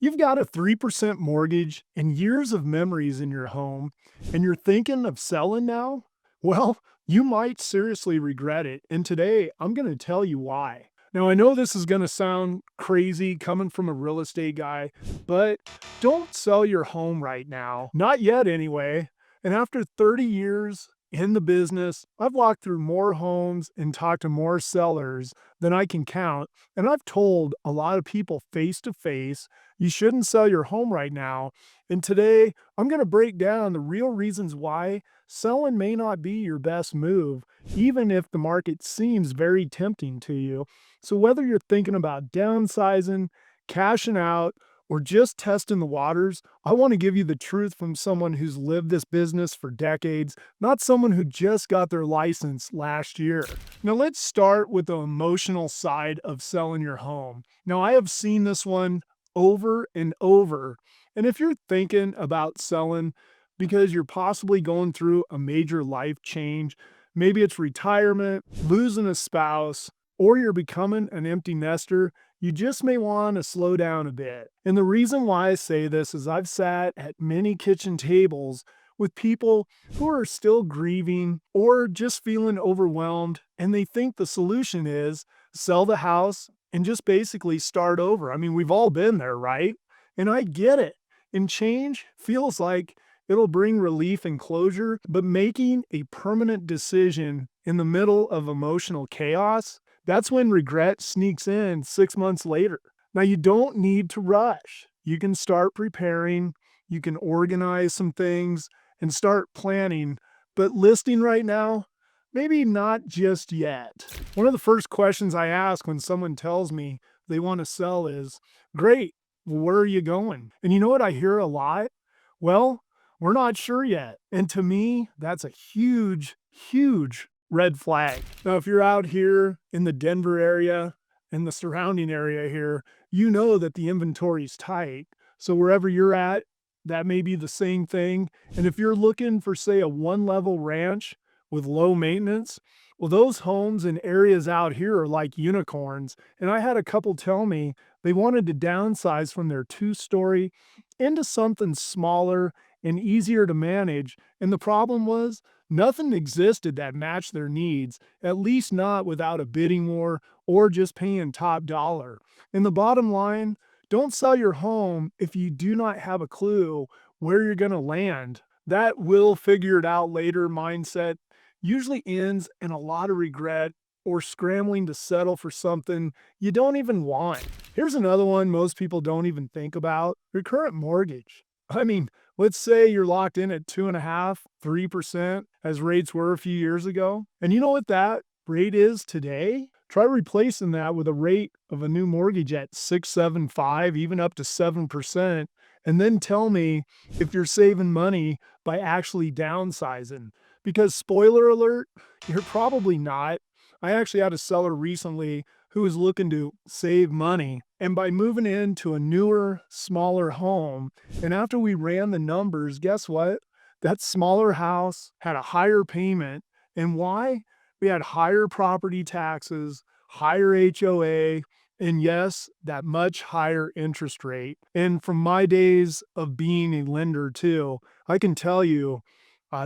You've got a 3% mortgage and years of memories in your home, and you're thinking of selling now? Well, you might seriously regret it. And today, I'm going to tell you why. Now, I know this is going to sound crazy coming from a real estate guy, but don't sell your home right now. Not yet, anyway. And after 30 years in the business, I've walked through more homes and talked to more sellers than I can count. And I've told a lot of people face to face you shouldn't sell your home right now. And today, I'm going to break down the real reasons why selling may not be your best move, even if the market seems very tempting to you. So, whether you're thinking about downsizing, cashing out, or just testing the waters, I want to give you the truth from someone who's lived this business for decades, not someone who just got their license last year. Now, let's start with the emotional side of selling your home. Now, I have seen this one over and over. And if you're thinking about selling because you're possibly going through a major life change, maybe it's retirement, losing a spouse, or you're becoming an empty nester, you just may want to slow down a bit. And the reason why I say this is I've sat at many kitchen tables with people who are still grieving or just feeling overwhelmed, and they think the solution is sell the house and just basically start over. I mean, we've all been there, right? And I get it. And change feels like it'll bring relief and closure, but making a permanent decision in the middle of emotional chaos, that's when regret sneaks in 6 months later. Now, you don't need to rush. You can start preparing, you can organize some things and start planning, but listing right now, maybe not just yet. One of the first questions I ask when someone tells me they want to sell is, great, well, where are you going? And you know what I hear a lot? Well, we're not sure yet. And to me, that's a huge, huge red flag. Now, if you're out here in the Denver area and the surrounding area here, you know that the inventory's tight. So wherever you're at, that may be the same thing. And if you're looking for, say, a one-level ranch with low maintenance, well, those homes in areas out here are like unicorns. And I had a couple tell me they wanted to downsize from their two-story into something smaller and easier to manage. And the problem was nothing existed that matched their needs, at least not without a bidding war or just paying top dollar. And the bottom line, don't sell your home if you do not have a clue where you're going to land. That will figure it out later mindset usually ends in a lot of regret or scrambling to settle for something you don't even want. Here's another one most people don't even think about, your current mortgage. I mean, let's say you're locked in at 2.5, 3% as rates were a few years ago. And you know what that rate is today? Try replacing that with a rate of a new mortgage at 6, 7, 5, even up to 7%. And then tell me if you're saving money by actually downsizing. Because spoiler alert, you're probably not. I actually had a seller recently who was looking to save money. And by moving into a newer, smaller home, and after we ran the numbers, guess what? That smaller house had a higher payment. And why? We had higher property taxes, higher HOA, and yes, that much higher interest rate. And from my days of being a lender too, I can tell you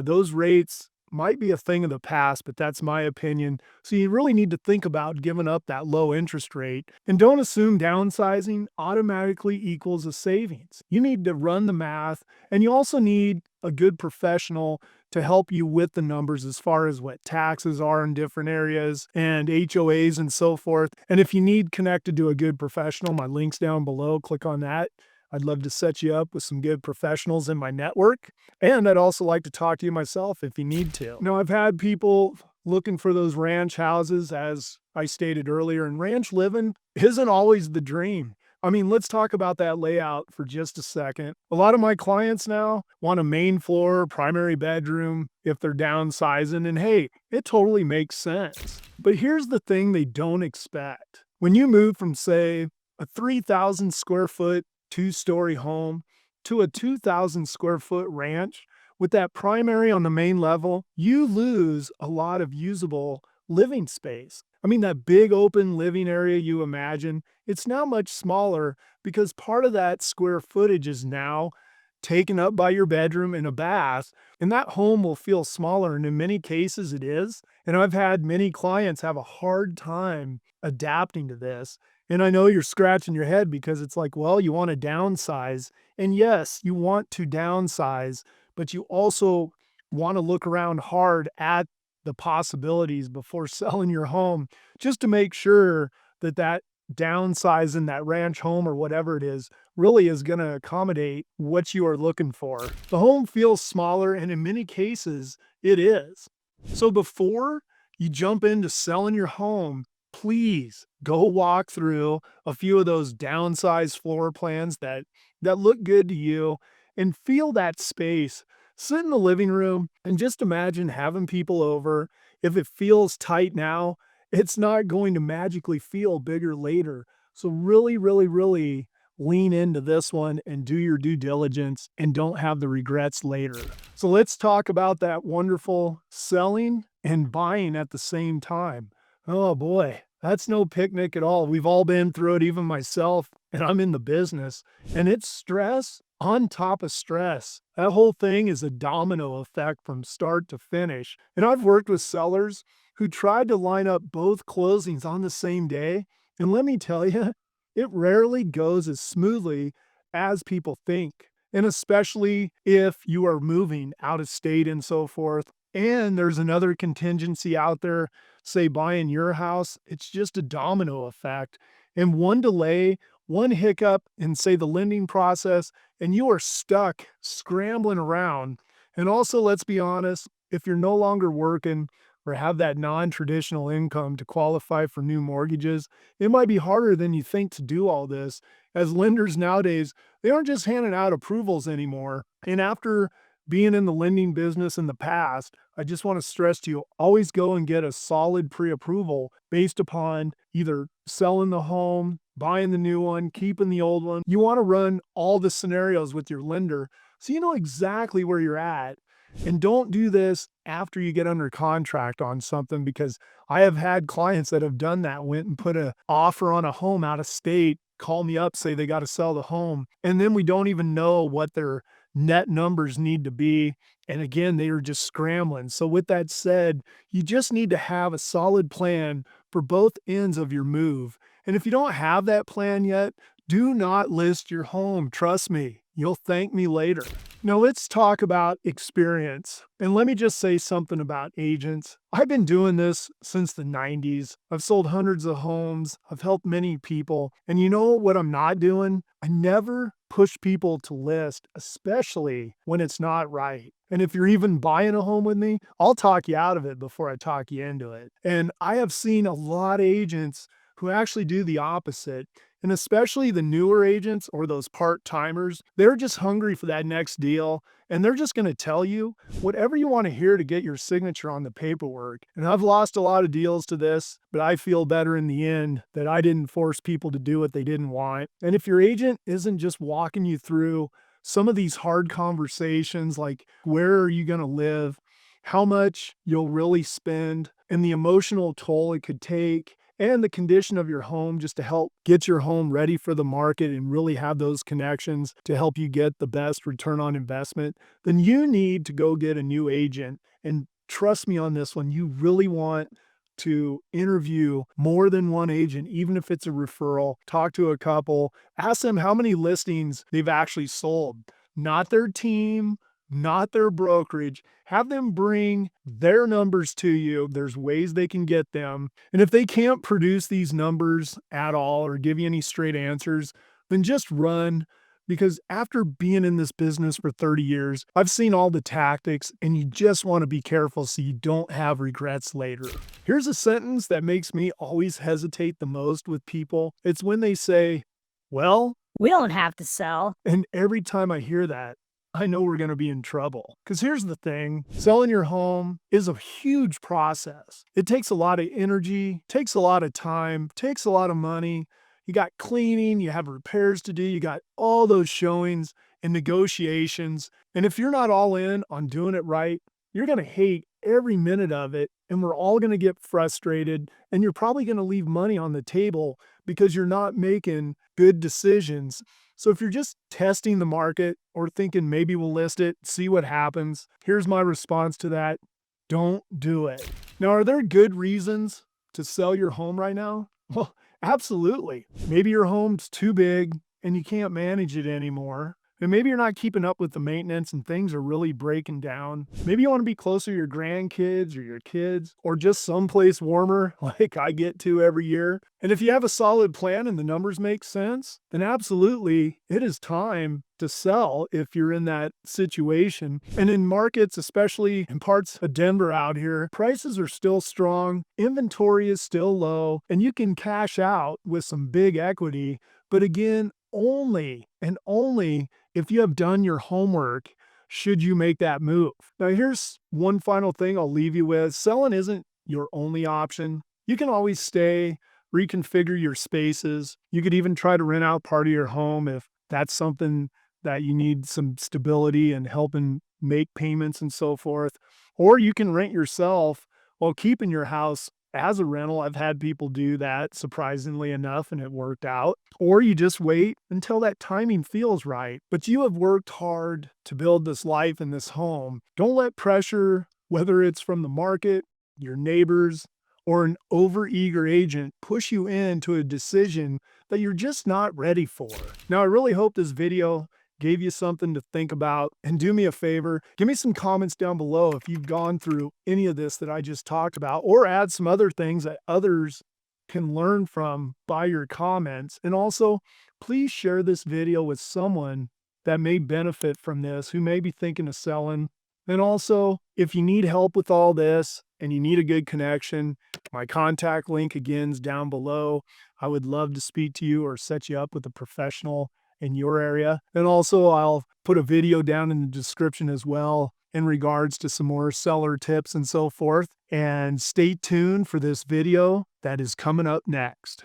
those rates might be a thing of the past, but that's my opinion. So you really need to think about giving up that low interest rate. And don't assume downsizing automatically equals a savings. You need to run the math, and you also need a good professional to help you with the numbers as far as what taxes are in different areas and HOAs and so forth. And if you need connected to a good professional, my link's down below. Click on that. I'd love to set you up with some good professionals in my network. And I'd also like to talk to you myself if you need to. Now, I've had people looking for those ranch houses, as I stated earlier, and ranch living isn't always the dream. I mean, let's talk about that layout for just a second. A lot of my clients now want a main floor, primary bedroom if they're downsizing, and hey, it totally makes sense. But here's the thing they don't expect. When you move from, say, a 3,000 square foot two-story home to a 2,000 square foot ranch, with that primary on the main level, you lose a lot of usable living space. I mean, that big open living area you imagine, it's now much smaller because part of that square footage is now taken up by your bedroom and a bath, and that home will feel smaller, and in many cases it is. And I've had many clients have a hard time adapting to this. And I know you're scratching your head because it's like, well, you want to downsize. And yes, you want to downsize, but you also want to look around hard at the possibilities before selling your home just to make sure that that downsize in that ranch home or whatever it is really is going to accommodate what you are looking for. The home feels smaller, and in many cases, it is. So before you jump into selling your home, please go walk through a few of those downsized floor plans that look good to you and feel that space. Sit in the living room and just imagine having people over. If it feels tight now, it's not going to magically feel bigger later. So really, really, really lean into this one and do your due diligence and don't have the regrets later. So let's talk about that wonderful selling and buying at the same time. Oh boy, that's no picnic at all. We've all been through it, even myself, and I'm in the business. And it's stress on top of stress. That whole thing is a domino effect from start to finish. And I've worked with sellers who tried to line up both closings on the same day. And let me tell you, it rarely goes as smoothly as people think. And especially if you are moving out of state and so forth. And there's another contingency out there, say buying your house, it's just a domino effect. And one delay, one hiccup in, say, the lending process, and you are stuck scrambling around. And also, let's be honest, if you're no longer working or have that non-traditional income to qualify for new mortgages, it might be harder than you think to do all this. As lenders nowadays, they aren't just handing out approvals anymore. And after being in the lending business in the past, I just want to stress to you, always go and get a solid pre-approval based upon either selling the home, buying the new one, keeping the old one. You want to run all the scenarios with your lender so you know exactly where you're at. And don't do this after you get under contract on something, because I have had clients that have done that, went and put an offer on a home out of state, call me up, say they got to sell the home. And then we don't even know what their net numbers need to be. And again, they are just scrambling. So with that said, you just need to have a solid plan for both ends of your move. And if you don't have that plan yet, do not list your home. Trust me, you'll thank me later. Now let's talk about experience. And let me just say something about agents. I've been doing this since the 90s. I've sold hundreds of homes. I've helped many people. And you know what I'm not doing? I never push people to list, especially when it's not right. And if you're even buying a home with me, I'll talk you out of it before I talk you into it. And I have seen a lot of agents who actually do the opposite. And especially the newer agents or those part-timers, they're just hungry for that next deal. And they're just going to tell you whatever you want to hear to get your signature on the paperwork. And I've lost a lot of deals to this, but I feel better in the end that I didn't force people to do what they didn't want. And if your agent isn't just walking you through some of these hard conversations, like where are you going to live, how much you'll really spend, and the emotional toll it could take, and the condition of your home, just to help get your home ready for the market and really have those connections to help you get the best return on investment, then you need to go get a new agent. And trust me on this one, you really want to interview more than one agent, even if it's a referral. Talk to a couple, ask them how many listings they've actually sold, not their team, not their brokerage. Have them bring their numbers to you. There's ways they can get them. And if they can't produce these numbers at all or give you any straight answers, then just run. Because after being in this business for 30 years, I've seen all the tactics, and you just want to be careful so you don't have regrets later. Here's a sentence that makes me always hesitate the most with people. It's when they say, well, We don't have to sell. and every time I hear that, I know we're going to be in trouble. Because here's the thing, selling your home is a huge process. It takes a lot of energy, takes a lot of time, takes a lot of money. You got cleaning, you have repairs to do, you got all those showings and negotiations. And if you're not all in on doing it right, you're going to hate every minute of it, and we're all going to get frustrated, and you're probably going to leave money on the table because you're not making good decisions. So if you're just testing the market or thinking maybe we'll list it, see what happens, here's my response to that. Don't do it. Now, are there good reasons to sell your home right now? Well, absolutely. Maybe your home's too big and you can't manage it anymore. And maybe you're not keeping up with the maintenance and things are really breaking down. Maybe you want to be closer to your grandkids or your kids, or just someplace warmer like I get to every year. And if you have a solid plan and the numbers make sense, then absolutely it is time to sell if you're in that situation. And in markets, especially in parts of Denver out here, prices are still strong, inventory is still low, and you can cash out with some big equity. But again, only and only if you have done your homework should you make that move. Now, here's one final thing I'll leave you with. Selling isn't your only option. You can always stay, reconfigure your spaces. You could even try to rent out part of your home if that's something that you need some stability and helping make payments and so forth. Or you can rent yourself while keeping your house as a rental. I've had people do that, surprisingly enough, and it worked out. Or you just wait until that timing feels right. But you have worked hard to build this life and this home. Don't let pressure, whether it's from the market, your neighbors, or an overeager agent, push you into a decision that you're just not ready for. Now, I really hope this video gave you something to think about. And do me a favor, give me some comments down below if you've gone through any of this that I just talked about, or add some other things that others can learn from by your comments. And also, please share this video with someone that may benefit from this, who may be thinking of selling. And also, if you need help with all this and you need a good connection, my contact link again is down below. I would love to speak to you or set you up with a professional in your area. And also, I'll put a video down in the description as well in regards to some more seller tips and so forth. And stay tuned for this video that is coming up next.